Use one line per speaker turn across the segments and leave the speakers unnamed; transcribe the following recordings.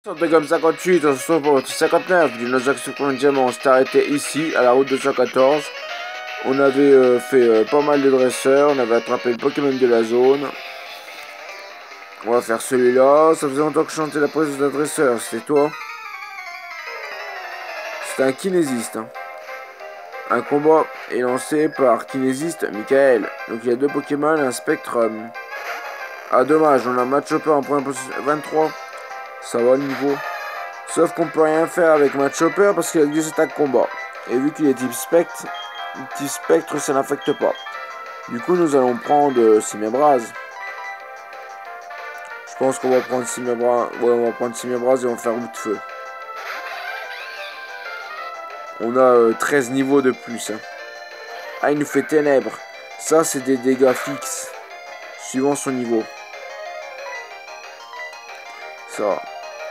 Comme 58, on se retrouve pour 59 du Nozak Second Diamant. On s'est arrêté ici, à la route 214. On avait fait pas mal de dresseurs, on avait attrapé le Pokémon de la zone. On va faire celui-là. Ça faisait longtemps que je chantais la présence d'un dresseur, c'était toi. C'était un kinésiste. Hein. Un combat est lancé par kinésiste Michael. Donc il y a deux Pokémon, un Spectrum. Ah dommage, on a Machopper en première position 23. Ça va le niveau. Sauf qu'on peut rien faire avec Machopper parce qu'il a deux attaques combat. Et vu qu'il est type spectre, ça n'affecte pas. Du coup, nous allons prendre Simebraz. Je pense qu'on va prendre Simebraz. Ouais, on va prendre Simebraz et on va faire roue de feu. On a 13 niveaux de plus. Hein. Ah, il nous fait ténèbres. Ça, c'est des dégâts fixes. Suivant son niveau. Ça.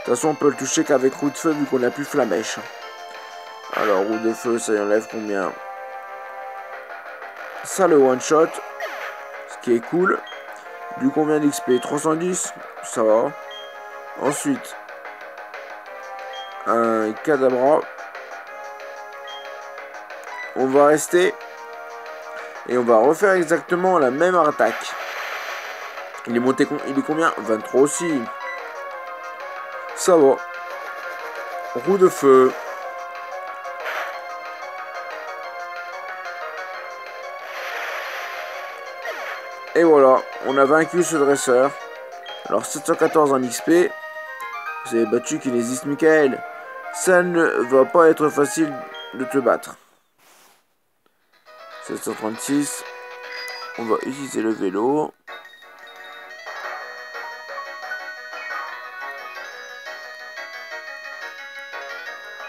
De toute façon, on peut le toucher qu'avec roue de feu vu qu'on n'a plus flamèche. Alors, roue de feu, ça y enlève combien? Ça, le one shot. Ce qui est cool. Du combien d'XP? 310. Ça va. Ensuite, un Kadabra. On va rester. Et on va refaire exactement la même attaque. Il est monté, il est combien? 23 aussi. Ça va. Roue de feu. Et voilà, on a vaincu ce dresseur. Alors 714 en XP. Vous avez battu Kinésiste Michael. Ça ne va pas être facile de te battre. 736. On va utiliser le vélo.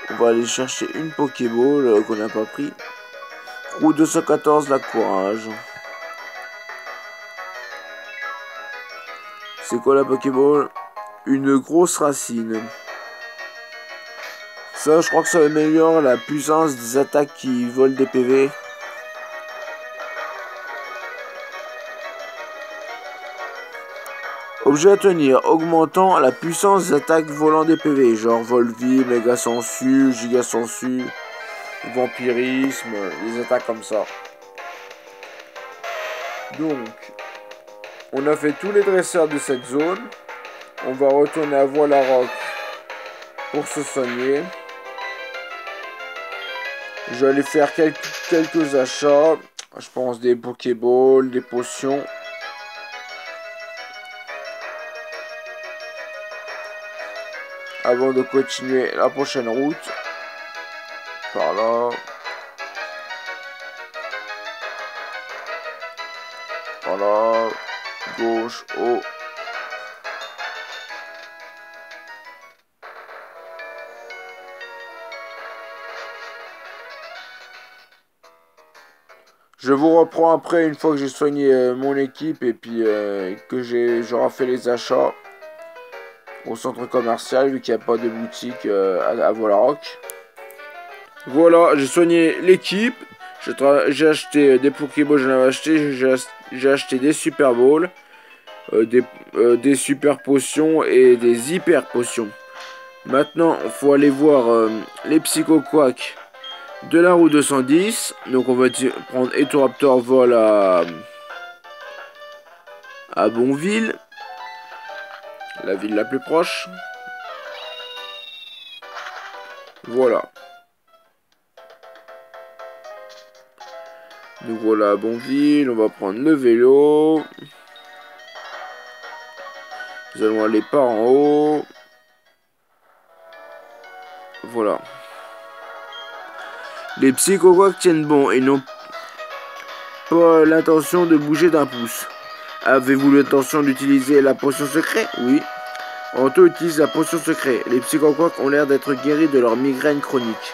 On va aller chercher une Pokéball qu'on n'a pas pris. Roue 214, la courage. C'est quoi la Pokéball? Une grosse racine. Ça, je crois que ça améliore la puissance des attaques qui volent des PV. Objet à tenir, augmentant la puissance des attaques volant des PV, genre Volvi, Méga Sensu, Giga Sensu, Vampirisme, des attaques comme ça. Donc, on a fait tous les dresseurs de cette zone. On va retourner à Voilarock pour se soigner. Je vais aller faire quelques achats. Je pense des Pokéballs, des potions. Avant de continuer la prochaine route. Par là. Par là. Gauche, haut. Je vous reprends après une fois que j'ai soigné mon équipe et puis que j'aurai fait les achats au centre commercial vu qu'il n'y a pas de boutique à Voilarock. Voilà, j'ai soigné l'équipe. J'ai acheté des Pokéballs, j'en avais acheté. J'ai acheté des Super Balls, des Super Potions et des Hyper Potions. Maintenant, il faut aller voir les Psycho Quack de la route 210. Donc on va prendre Etoraptor Vol à Bonville, la ville la plus proche. Voilà. Nous voilà à Bonville, on va prendre le vélo. Nous allons aller par en haut. Voilà. Les Psycho-Quack tiennent bon et n'ont pas l'intention de bouger d'un pouce. Avez-vous l'intention d'utiliser la potion secrète? Oui. Anto utilise la potion secrète. Les Psycho-Quack ont l'air d'être guéris de leur migraine chronique.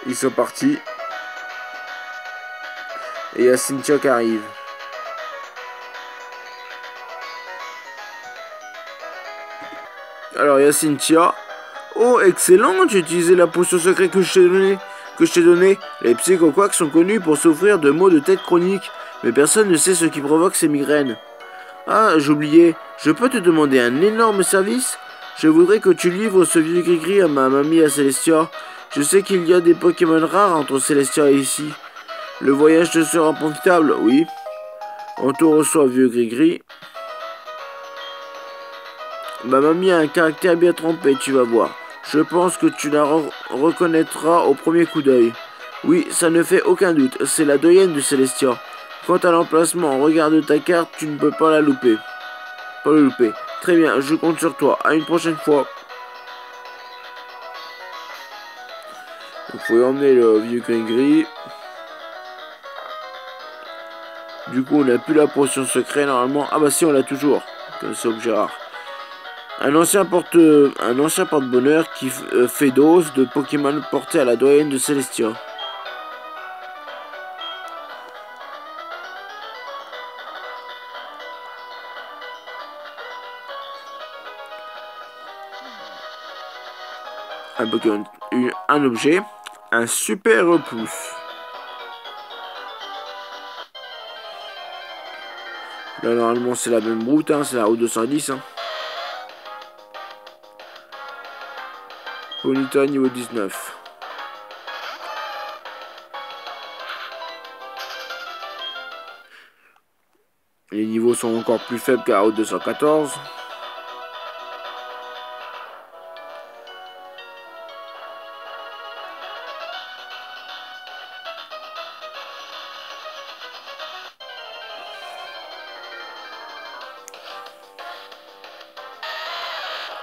Ils sont partis. Et il y a Cynthia qui arrive. Alors il y a Cynthia. Oh excellent, j'ai utilisé la potion secrète que je t'ai donnée. que je t'ai donné. Les psychoquacks sont connus pour souffrir de maux de tête chroniques, mais personne ne sait ce qui provoque ces migraines. Ah, j'oubliais, je peux te demander un énorme service? Je voudrais que tu livres ce vieux gris-gris à ma mamie à Célestia. Je sais qu'il y a des Pokémon rares entre Célestia et ici. Le voyage te sera profitable, oui. On te reçoit, vieux gris-gris. Ma mamie a un caractère bien trempé, tu vas voir. Je pense que tu la reconnaîtras au premier coup d'œil. Oui, ça ne fait aucun doute, c'est la doyenne de Célestia. Quant à l'emplacement, regarde ta carte, tu ne peux pas la louper. Pas le louper. Très bien, je compte sur toi. À une prochaine fois. Il faut emmener le vieux gris-gris. Du coup, on n'a plus la potion secret normalement. Ah bah si, on l'a toujours. C'est objet rare. Un ancien porte-bonheur qui fait dose de Pokémon porté à la doyenne de Célestia. Un Pokémon, un objet, un super repousse. Là, normalement, c'est la même route, hein, c'est la route 210. Hein. Ponyta niveau 19. Les niveaux sont encore plus faibles qu'à la route 214.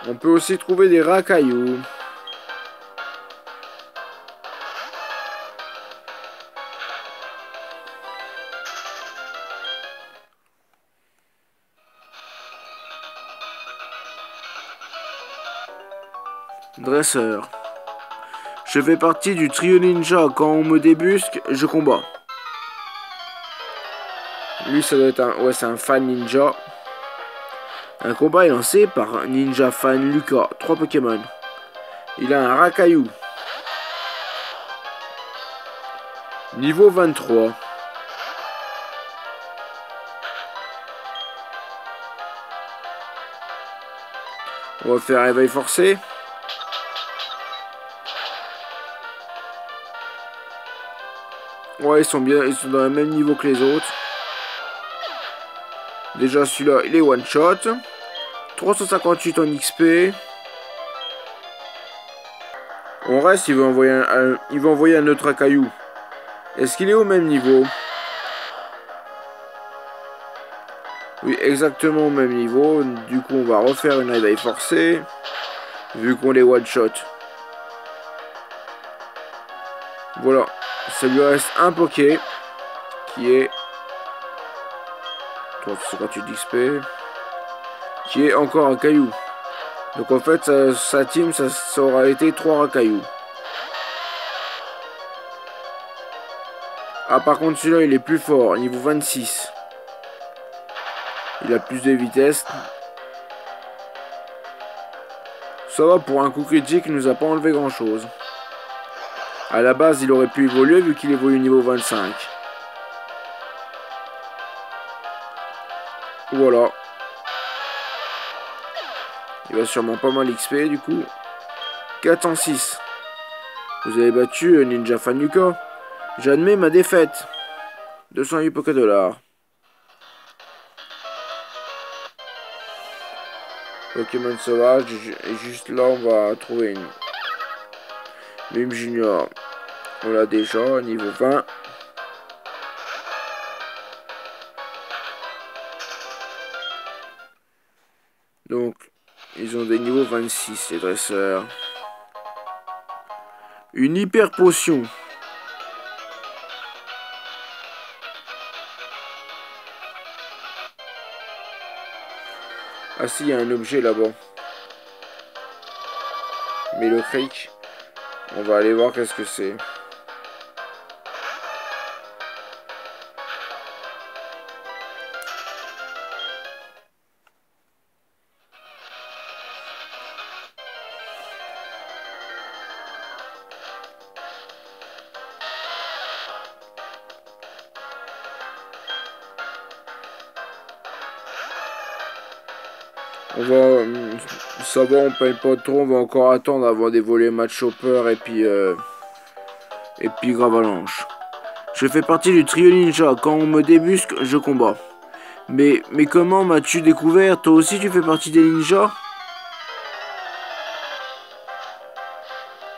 On peut aussi trouver des racailloux. Dresseur. Je fais partie du trio ninja. Quand on me débusque, je combats. Lui, ça doit être un... Ouais, c'est un fan ninja. Un combat est lancé par Ninja Fan Lucas. 3 Pokémon. Il a un racaillou. Niveau 23. On va faire réveil forcé. Ouais, ils sont bien, ils sont dans le même niveau que les autres. Déjà, celui-là, il est one shot. 358 en XP. On reste, il va envoyer un autre racaillou. Est-ce qu'il est au même niveau? Oui, exactement au même niveau. Du coup, on va refaire une réveil forcée. Vu qu'on les one shot. Voilà. Ça lui reste un Poké. Qui est 358 d'XP. Qui est encore un caillou. Donc en fait, sa team, ça aura été 3 racailloux. Ah, par contre, celui-là, il est plus fort. Niveau 26. Il a plus de vitesse. Ça va, pour un coup critique, il nous a pas enlevé grand-chose. À la base, il aurait pu évoluer vu qu'il évolue niveau 25. Voilà. Il va sûrement pas mal XP du coup. 406. Vous avez battu Ninja Fanuka. J'admets ma défaite. 208 Poké-Dollars. Pokémon sauvage. Et juste là, on va trouver une Mime Junior. On l'a déjà, niveau 20. Donc, ils ont des niveaux 26, les dresseurs. Une hyper potion. Ah si, il y a un objet là-bas. Melo Creek. On va aller voir qu'est-ce que c'est. On va... Ça va, on paye pas trop, on va encore attendre avant d'évoluer match Chopper et puis Gravalanche. Je fais partie du trio ninja, quand on me débusque, je combats. Mais comment m'as-tu découvert? Toi aussi tu fais partie des ninjas?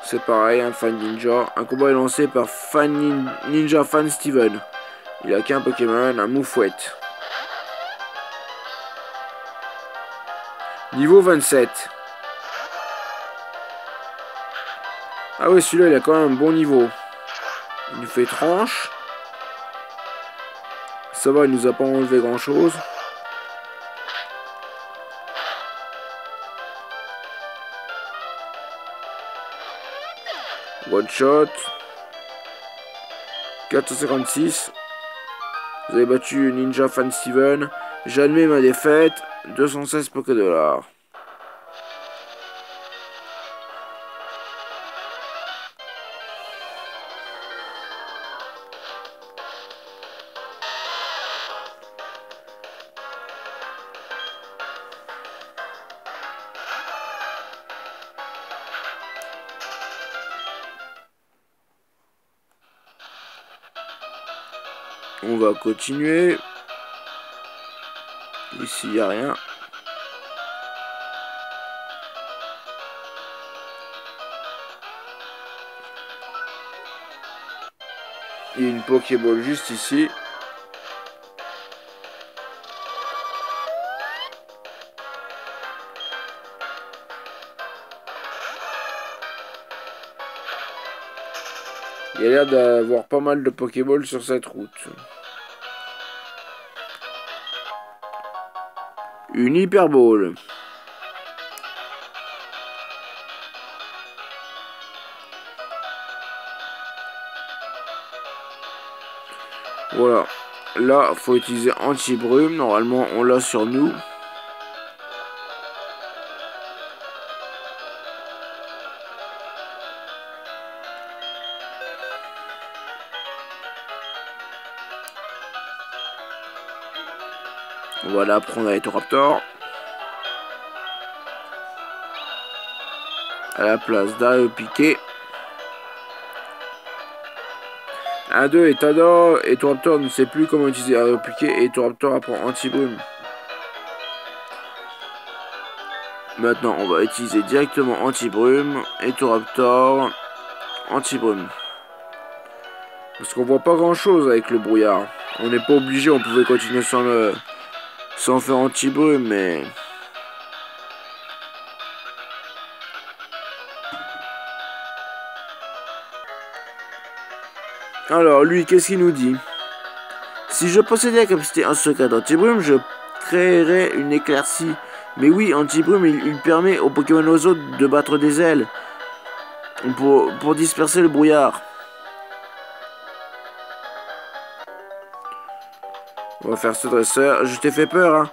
C'est pareil, un fan ninja. Un combat est lancé par Ninja Fan Steven. Il a qu'un Pokémon, un Moufouette. Niveau 27. Ah ouais, celui-là, il a quand même un bon niveau. Il nous fait tranche. Ça va, il nous a pas enlevé grand-chose. One shot. 456. Vous avez battu Ninja Fan Steven. J'admets ma défaite. 216 Pokédollars. On va continuer. Ici, il n'y a rien. Il y a une Pokéball juste ici. Il y a l'air d'avoir pas mal de Pokéballs sur cette route. Une Hyperball. Voilà. Là, faut utiliser anti-brume. Normalement, on l'a sur nous. On va la prendre à Etoraptor. À la place d'Aéropiqué. 1-2 et Tador. Etoraptor ne sait plus comment utiliser Aéropiqué. Et Etoraptor apprend anti-brume. Maintenant, on va utiliser directement anti-brume. Etoraptor. Anti-brume. Parce qu'on voit pas grand chose avec le brouillard. On n'est pas obligé, on pouvait continuer sans faire anti-brume, mais... Alors, lui, qu'est-ce qu'il nous dit? Si je possédais la capacité en secret d'anti-brume, je créerais une éclaircie. Mais oui, anti-brume, il permet aux Pokémon oiseaux de battre des ailes. Pour disperser le brouillard. On va faire ce dresseur. Je t'ai fait peur, hein.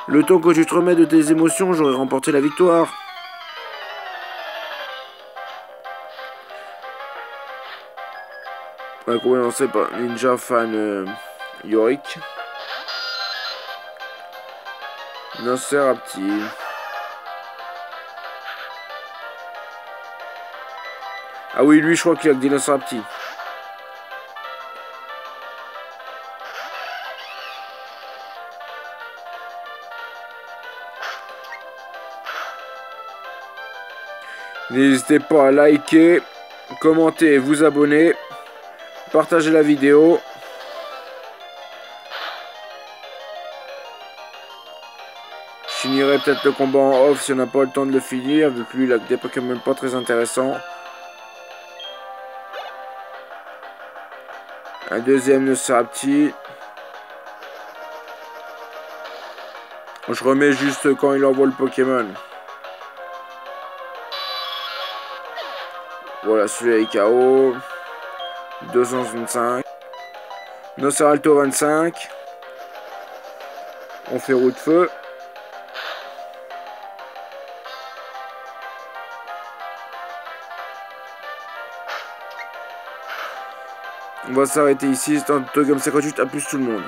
Le temps que tu te remets de tes émotions, j'aurais remporté la victoire. On va commencer par Ninja Fan Yorick. Nocerapti. Ah oui, lui, je crois qu'il a que des Nocerapti. N'hésitez pas à liker, commenter, vous abonner, partager la vidéo. Je finirai peut-être le combat en off si on n'a pas le temps de le finir, vu que lui il a des Pokémon pas très intéressants. Un deuxième Nocerapti. Je remets juste quand il envoie le Pokémon. Voilà, celui-là est KO. 265. Noceralto 25. On fait roue de feu. On va s'arrêter ici. C'était un tuto comme 58. A plus tout le monde.